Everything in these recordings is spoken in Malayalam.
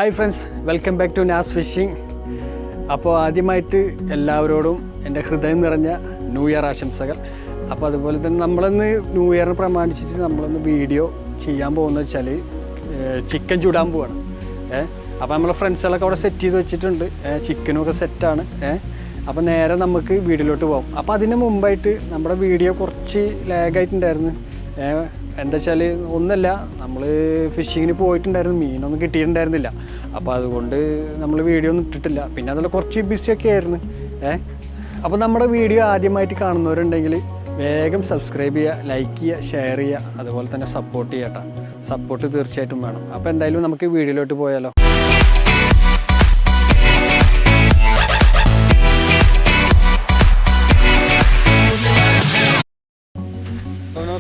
Hi friends, welcome back to Naz fishing. അപ്പോൾ ആദ്യമായിട്ട് എല്ലാവരോടും എൻ്റെ ഹൃദയം നിറഞ്ഞ ന്യൂ ഇയർ ആശംസകൾ. അപ്പോൾ അതുപോലെ തന്നെ നമ്മളൊന്ന് ന്യൂ ഇയറിന് പ്രമാണിച്ചിട്ട് നമ്മളൊന്ന് വീഡിയോ ചെയ്യാൻ പോകുന്നത് വെച്ചാൽ ചിക്കൻ ചുടാൻ പോവാണ്. അപ്പോൾ നമ്മളെ ഫ്രണ്ട്സുകളൊക്കെ അവിടെ സെറ്റ് ചെയ്ത് വെച്ചിട്ടുണ്ട്. ചിക്കനൊക്കെ സെറ്റാണ്. അപ്പോൾ നേരെ നമുക്ക് വീഡിയോയിലോട്ട് പോകാം. അപ്പോൾ അതിന് മുമ്പായിട്ട് നമ്മുടെ വീഡിയോ കുറച്ച് ലാഗായിട്ടുണ്ടായിരുന്നു. എന്താ വെച്ചാൽ ഒന്നല്ല, നമ്മൾ ഫിഷിങ്ങിന് പോയിട്ടുണ്ടായിരുന്നു, മീനൊന്നും കിട്ടിയിട്ടുണ്ടായിരുന്നില്ല. അപ്പോൾ അതുകൊണ്ട് നമ്മൾ വീഡിയോ ഒന്നും ഇട്ടിട്ടില്ല. പിന്നെ അതിൽ കുറച്ച് ബിസിയൊക്കെ ആയിരുന്നു. അപ്പോൾ നമ്മുടെ വീഡിയോ ആദ്യമായിട്ട് കാണുന്നവരുണ്ടെങ്കിൽ വേഗം സബ്സ്ക്രൈബ് ചെയ്യുക, ലൈക്ക് ചെയ്യുക, ഷെയർ ചെയ്യുക, അതുപോലെ തന്നെ സപ്പോർട്ട് ചെയ്യട്ടോ. സപ്പോർട്ട് തീർച്ചയായിട്ടും വേണം. അപ്പോൾ എന്തായാലും നമുക്ക് വീഡിയോയിലോട്ട് പോയാലോ.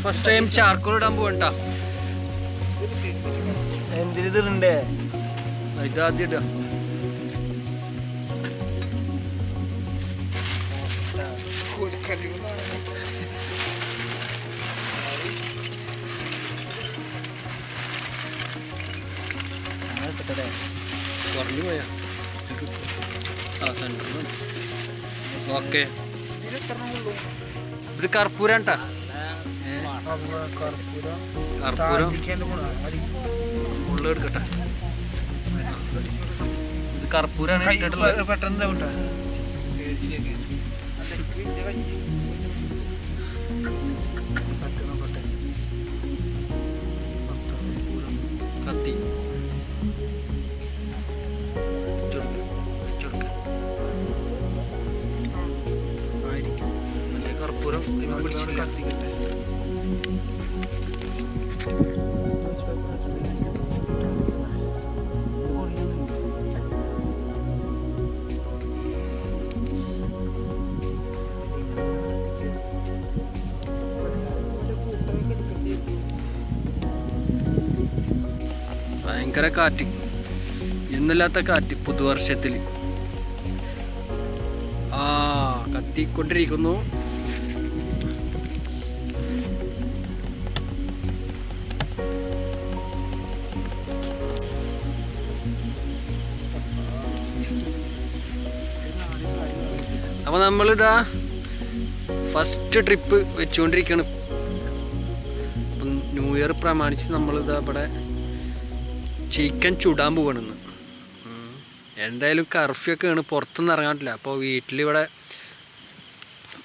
ഫസ്റ്റ് ടൈം ചാർക്കോൾ ഇടാൻ പോകണ്ട. എന്തിരുണ്ടേ ഇതാദ്യം ഇടാ. കുറഞ്ഞു പോയാ. ഓക്കെ, ഇത് കർപ്പൂരാണ്ടാ. കർപ്പൂരം ഉള്ളെടുക്കട്ടെ. ഇത് കർപ്പൂരാണ് പെട്ടെന്ന് കത്തി കർപ്പൂരം കത്തിക്കട്ടെ. ഭയങ്കര കാറ്റ്, എന്നില്ലാത്ത കാറ്റ് പുതുവർഷത്തിൽ. കത്തിക്കൊണ്ടിരിക്കുന്നു. അപ്പോൾ നമ്മളിതാ ഫസ്റ്റ് ട്രിപ്പ് വെച്ചുകൊണ്ടിരിക്കുകയാണ്. അപ്പം ന്യൂ ഇയർ പ്രമാണിച്ച് നമ്മളിതാ ഇവിടെ ചിക്കൻ ചുടാൻ പോകണമെന്ന്. എന്തായാലും കർഫ്യൊക്കെയാണ്, പുറത്തൊന്നും ഇറങ്ങാൻ പറ്റില്ല. അപ്പോൾ വീട്ടിലിവിടെ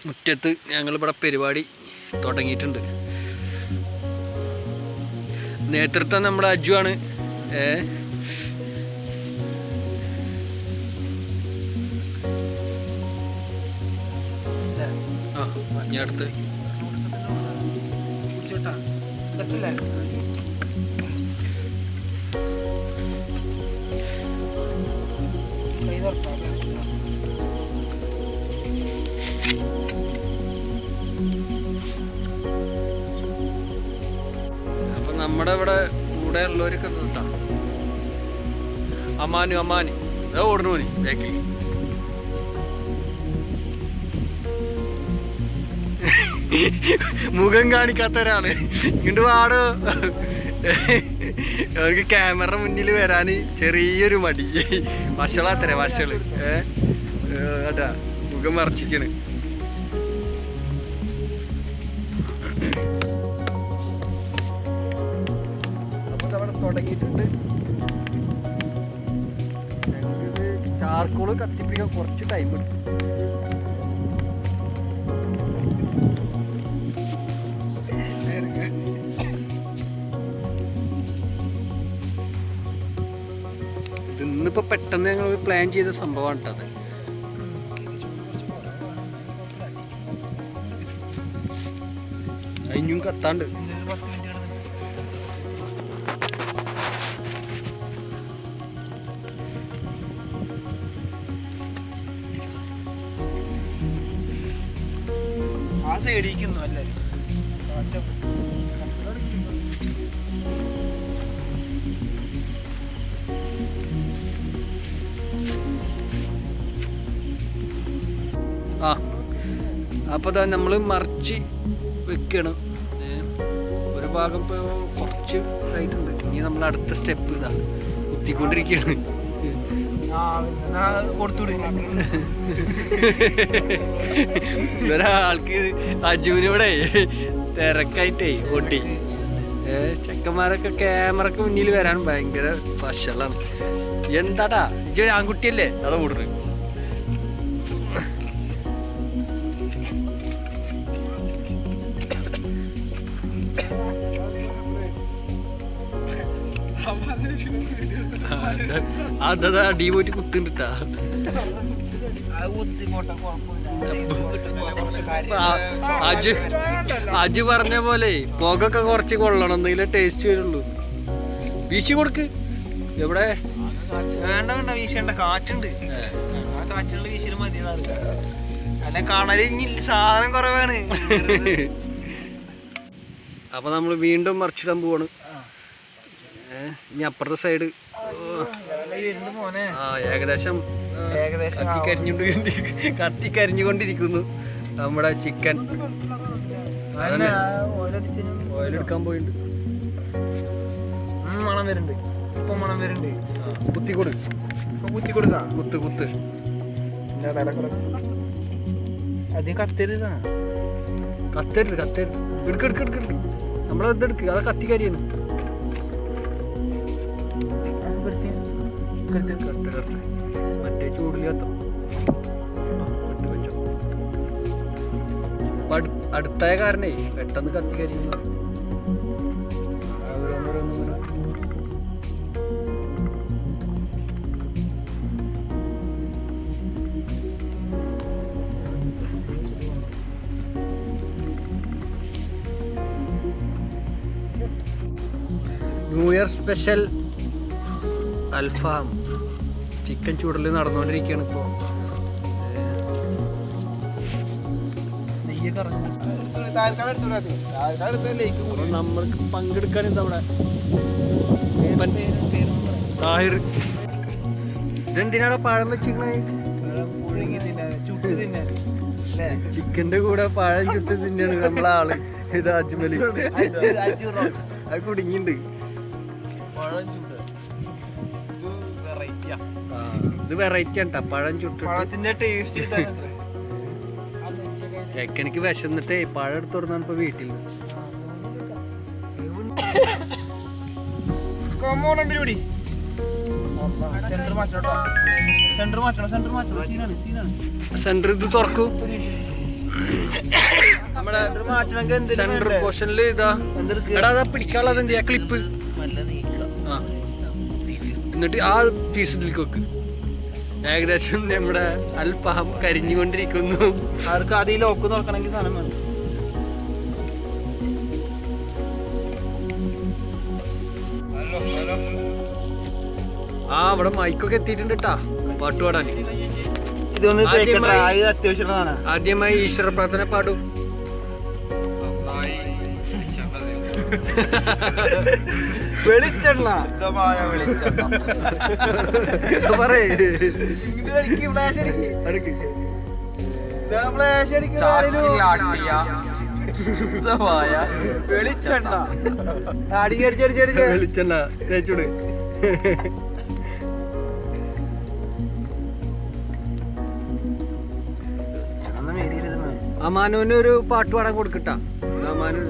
മുറ്റത്ത് ഞങ്ങളിവിടെ പരിപാടി തുടങ്ങിയിട്ടുണ്ട്. നേതൃത്വം നമ്മുടെ അജു ആണ്. ഞാൻ അടുത്ത് അപ്പൊ നമ്മുടെ ഇവിടെ കൂടെ ഉള്ളവരൊക്കെ കിട്ടാ. അമ്മാനു ഓടണു പോനി ബാക്കിൽ. മുഖം കാണിക്കാത്ത ഒരാള് ഇങ്ങോട്ട് പാടോ. അവർക്ക് ക്യാമറ മുന്നിൽ വരാൻ ചെറിയൊരു മടി. വഷളാത്തരേ വഷള്. അതാ മുഖം മറച്ചിക്കണ്. അപ്പൊ അവിടെ തുടങ്ങിയിട്ടുണ്ട്. ഞങ്ങൾക്കിത് ചാർക്കോള് കത്തിപ്പിടിക്കാൻ കുറച്ച് ടൈം എടുക്കും. ഇന്നിപ്പോൾ പെട്ടെന്ന് ഞങ്ങൾ പ്ലാൻ ചെയ്ത സംഭവമാണ് കേട്ടത്. ഇനിയും കത്താണ്ട്. ആ സൈഡിക്കുന്നു അല്ലേ. അപ്പോൾ ഇതാ നമ്മൾ മറിച്ച് വെക്കണം. ഒരു ഭാഗം ഇപ്പോൾ കുറച്ച് ആയിട്ടുണ്ട്. ഇനി നമ്മൾ അടുത്ത സ്റ്റെപ്പ് ഇതാ കുത്തിക്കൊണ്ടിരിക്കുകയാണ്. ഒരാൾക്ക് അജുവിനിവിടെ തിരക്കായിട്ടേ പൊട്ടി. ചെക്കന്മാരൊക്കെ ക്യാമറക്ക് മുന്നിൽ വരാൻ ഭയങ്കര സ്പെഷ്യലാണ്. എന്താടാ ഇജ ആൺകുട്ടിയല്ലേ അതാ കൂടുന്നത്. അതാ അടി പോയിട്ട് കുത്തിണ്ടിട്ടാ. അജു പറഞ്ഞ പോലെ പുകൊക്കെ കുറച്ച് കൊള്ളണം, എന്തെങ്കിലേ ടേസ്റ്റ് വരുള്ളൂ. വീശി കൊടുക്ക്. എവിടെ വേണ്ട വേണ്ട വീശേണ്ട, കാറ്റുണ്ട്. ആ കാറ്റുള്ള വീശിന് മതി. അല്ല കാണല് സാധനം കുറവാണ്. അപ്പൊ നമ്മള് വീണ്ടും മറിച്ചിടാൻ പോവാണ്. ഇനി അപ്പുറത്തെ സൈഡ് ഏകദേശം കത്തിക്കരിഞ്ഞുകൊണ്ടിരിക്കുന്നു നമ്മുടെ ചിക്കൻ. ഓയിലെടുക്കാൻ പോയിട്ടുണ്ട്. മണം വരുന്നുണ്ട്, ഇപ്പൊ മണം വരുന്നുണ്ട്. കുത്തിക്കൊടു, കുത്തി കൊടുക്കാം. കുത്ത് കുത്ത്. അധികം കത്തരുതാ. കത്തരുത് കത്തരുത്. എടുക്ക് എടുക്ക് എടുക്ക് എടുക്ക്. നമ്മളെടുക്ക്, അത് കത്തിക്കരിയാണ്. മറ്റേ ചൂടിൽ കത്തും. അടുത്തായ കാരണേ പെട്ടെന്ന് കത്തിക്കരിയുന്നു. ന്യൂ ഇയർ സ്പെഷ്യൽ അൽഫാം ചിക്കൻ ചൂടൽ നടന്നുകൊണ്ടിരിക്കുകയാണ് ഇപ്പോൾ. നമ്മൾക്ക് പങ്കെടുക്കാൻ എന്താ അവിടെ താഹിർ. ഇതെന്തിനാണ് പഴം വെച്ചിരിക്കണേ? ചിക്കന്റെ കൂടെ പഴം ചുട്ട് തിന്നാണ് നമ്മളെ ആള്. ഇത് അജ്മലി അത് കുടുങ്ങിണ്ട്. ഇത് വെറൈറ്റി ആണ് പഴം ചുട്ട്. പഴത്തിന്റെ ടേസ്റ്റ് ചെക്കനിക്ക് വിശന്നിട്ടേ പഴം എടുത്ത് തുറന്നാണ് ഇപ്പൊ വീട്ടിൽ. സെന്റർ ഇത് തുറക്കൂ. നമ്മുടെ സെന്റർ പോർഷനിൽ ഇതാ എടാ അതാ പിടിക്കാനുള്ളത് എന്ത് ചെയ്യാ? ക്ലിപ്പ്. എന്നിട്ട് ആ പീസ് ഇതിലേക്ക് വെക്ക്. ഏകദേശം നമ്മുടെ അൽഫാം കരിഞ്ഞുകൊണ്ടിരിക്കുന്നു. അവർക്ക് അതിൽ ലോക്ക് തുറക്കണമെങ്കിൽ സാധനം വേണം. ആ അവിടെ മൈക്കൊക്കെ എത്തിയിട്ടുണ്ട് കേട്ടാ പാട്ട് പാടാൻ. ഇതൊന്ന് അത്യാവശ്യമുള്ളതാണ്. ആദ്യമായി ഈശ്വര പ്രാർത്ഥന പാടൂ. വെളിച്ചെണ്ണ വെളിച്ചെണ്ണ വെളിച്ചെണ്ണ തേച്ചൂട്. അമാനുവിന് ഒരു പാട്ട് പാടാൻ കൊടുക്കട്ടാ. അമാനു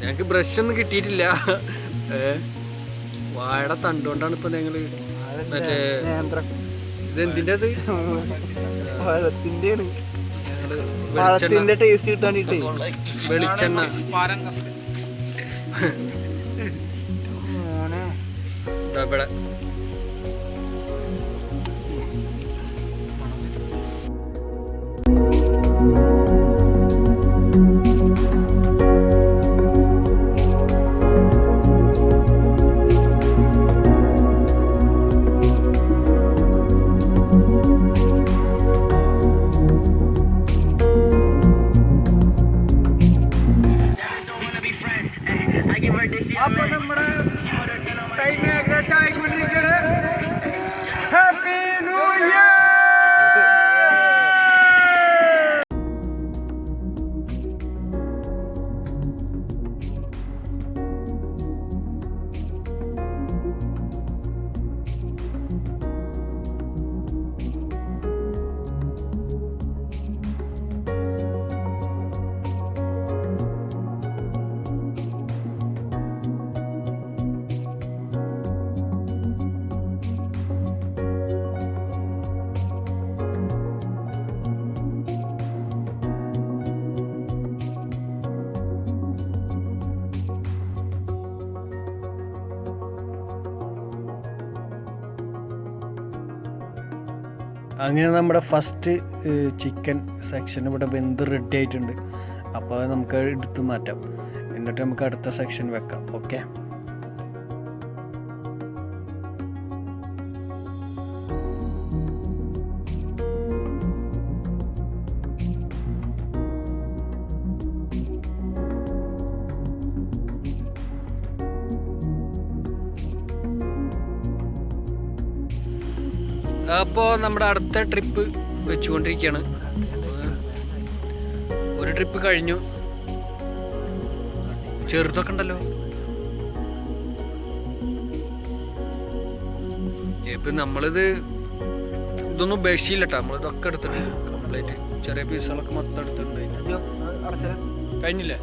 ഞങ്ങക്ക് ബ്രഷ് ഒന്നും കിട്ടിയിട്ടില്ല. വാഴയുടെ തണ്ടുകൊണ്ടാണ് ഇപ്പൊ ഞങ്ങള് മറ്റേ ഇതെന്തിന്റെ പഴത്തിന്റെ ടേസ്റ്റ് കിട്ടാൻ വെളിച്ചെണ്ണ ഇവിടെ അപ്പൊ നമ്മുടെ ടൈം അങ്ങനെ നമ്മുടെ ഫസ്റ്റ് ചിക്കൻ സെക്ഷൻ ഇവിടെ വെന്ത് റെഡി ആയിട്ടുണ്ട്. അപ്പോൾ അത് നമുക്ക് എടുത്ത് മാറ്റാം, എന്നിട്ട് നമുക്ക് അടുത്ത സെക്ഷൻ വെക്കാം. ഓക്കെ. അപ്പോൾ നമ്മുടെ അടുത്ത ട്രിപ്പ് വെച്ചുകൊണ്ടിരിക്കുകയാണ്. ഒരു ട്രിപ്പ് കഴിഞ്ഞു. ചെറുതൊക്കെ ഉണ്ടല്ലോ. ഇപ്പം നമ്മളിത് ഇതൊന്നും ഉപേക്ഷിച്ചില്ല കേട്ടോ, നമ്മളിതൊക്കെ എടുത്തിട്ടുണ്ട് കംപ്ലീറ്റ്. ചെറിയ പീസുകളൊക്കെ മൊത്തം എടുത്തിട്ടുണ്ട്. കഴിഞ്ഞില്ലേ?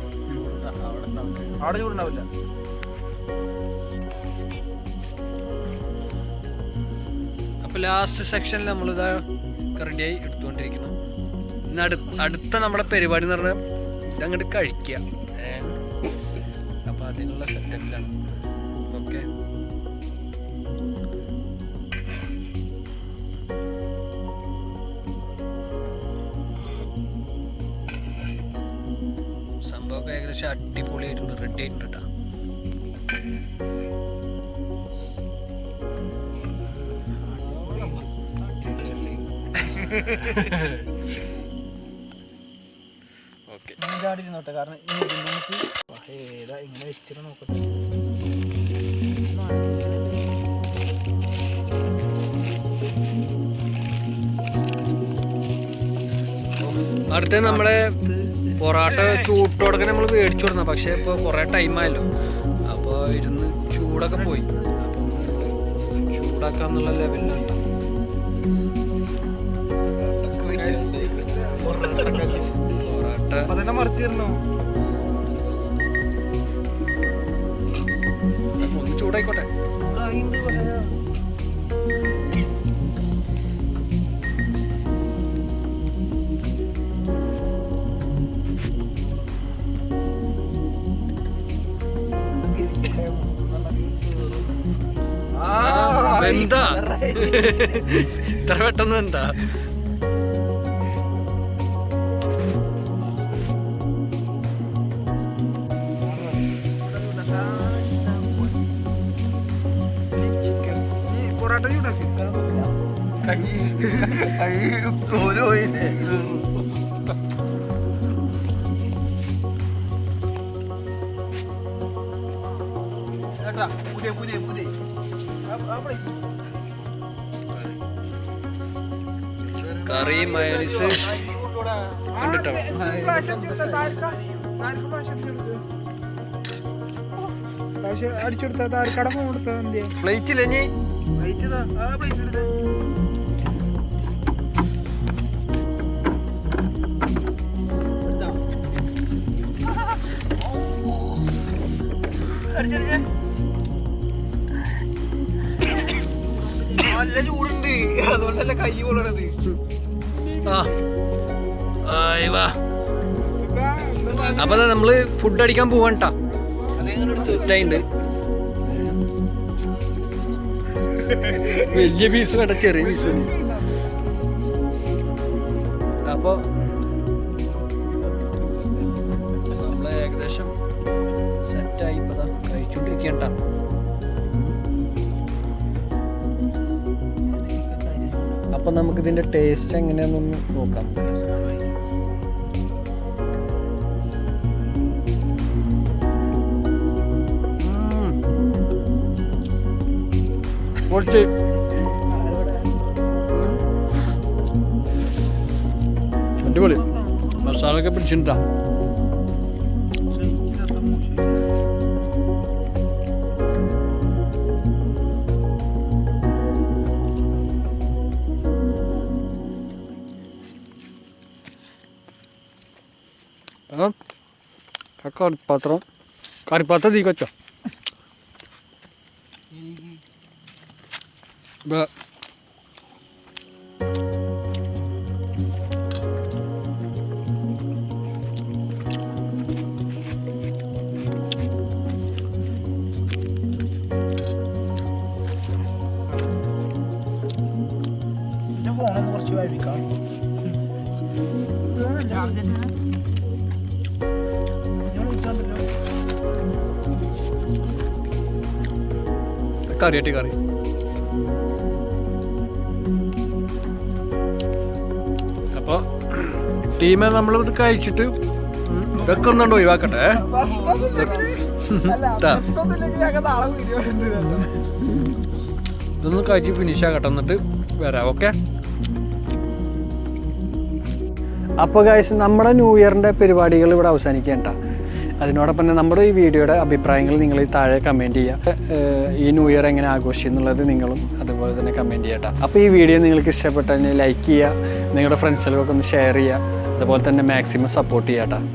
അവിടെ ചൂടുണ്ടാവില്ല. അപ്പോൾ ലാസ്റ്റ് സെക്ഷനിൽ നമ്മളിതാ റെഡിയായി എടുത്തുകൊണ്ടിരിക്കണം. ഇന്ന് അടുത്ത നമ്മുടെ പരിപാടി എന്ന് പറഞ്ഞാൽ ഇതങ്ങോട്ട് കഴിക്കുക. അപ്പോൾ അതിനുള്ള സെറ്റപ്പിലാണ്. ഓക്കെ. സംഭവമൊക്കെ ഏകദേശം അടിപൊളിയായിട്ടുണ്ട്, റെഡി ആയിട്ടുണ്ട് കേട്ടോ. ഓക്കെ. നോട്ടെ, കാരണം ഇങ്ങനെ വെച്ചിട്ട് നോക്കട്ടെ. അടുത്ത നമ്മളെ പൊറാട്ട ചൂട്ടോടൊക്കെ നമ്മൾ മേടിച്ചു കൊടുന്ന, പക്ഷെ ഇപ്പോൾ കുറേ ടൈമായല്ലോ. അപ്പോൾ ഇരുന്ന് ചൂടൊക്കെ പോയി. അപ്പം ചൂടാക്കാന്നുള്ള ലെവലിലുണ്ട്. അതെല്ലാം മറിച്ചിരുന്നോ? ഒന്ന് ചൂടായിക്കോട്ടെ. എന്താ ഇത്ര പെട്ടെന്ന് എന്താ? കറി മയോണീസ് കണ്ടിട്ടോ? അടിച്ചെടുത്ത കട കൊടുത്ത പ്ലേറ്റില്ലേ? നീ നല്ല ചൂടുണ്ട്, അതുകൊണ്ടല്ല കൈ കൊള്ളണത്. അപ്പൊ നമ്മള് ഫുഡ് അടിക്കാൻ പോവാണ്ടാ. സെറ്റായിണ്ട്. വലിയ പീസ് വേണ്ട, ചെറിയ പീസ് മതി. അപ്പൊ നമ്മള് ഏകദേശം സെറ്റായി. ഇപ്പൊ കഴിച്ചോണ്ടിരിക്കണ്ട. അപ്പൊ നമുക്കിതിന്റെ ടേസ്റ്റ് എങ്ങനെയാണെന്നൊന്ന് നോക്കാം. കുറച്ച് അടിപൊളി മസാലയൊക്കെ പിടിച്ചിട്ടാ. കറിപ്പാത്രം തീ വെച്ചോ. ഫോണൊന്ന് കുറച്ച് കറിയാട്ടി കറി. അപ്പോൾ ടീമെ നമ്മളിത് കഴിച്ചിട്ട് ഇതൊക്കെ ഒന്നുകൊണ്ട് ഒഴിവാക്കട്ടെ. ഇതൊന്ന് കഴിച്ച് ഫിനിഷ് ആക്കട്ടെ, എന്നിട്ട് വരാം. ഓക്കെ. അപ്പോൾ ഗൈസ്, നമ്മുടെ ന്യൂ ഇയറിൻ്റെ പരിപാടികൾ ഇവിടെ അവസാനിക്കേണ്ട. അതിനോടൊപ്പം തന്നെ നമ്മുടെ ഈ വീഡിയോയുടെ അഭിപ്രായങ്ങൾ നിങ്ങൾ ഈ താഴെ കമൻറ്റ് ചെയ്യുക. ഈ ന്യൂ ഇയർ എങ്ങനെ ആഘോഷിക്കും എന്നുള്ളത് നിങ്ങളും അതുപോലെ തന്നെ കമൻറ്റ് ചെയ്യട്ടെ. അപ്പോൾ ഈ വീഡിയോ നിങ്ങൾക്ക് ഇഷ്ടപ്പെട്ടതിന് ലൈക്ക് ചെയ്യുക, നിങ്ങളുടെ ഫ്രണ്ട്സിലൊക്കെ ഒന്ന് ഷെയർ ചെയ്യുക, അതുപോലെ തന്നെ മാക്സിമം സപ്പോർട്ട് ചെയ്യാം.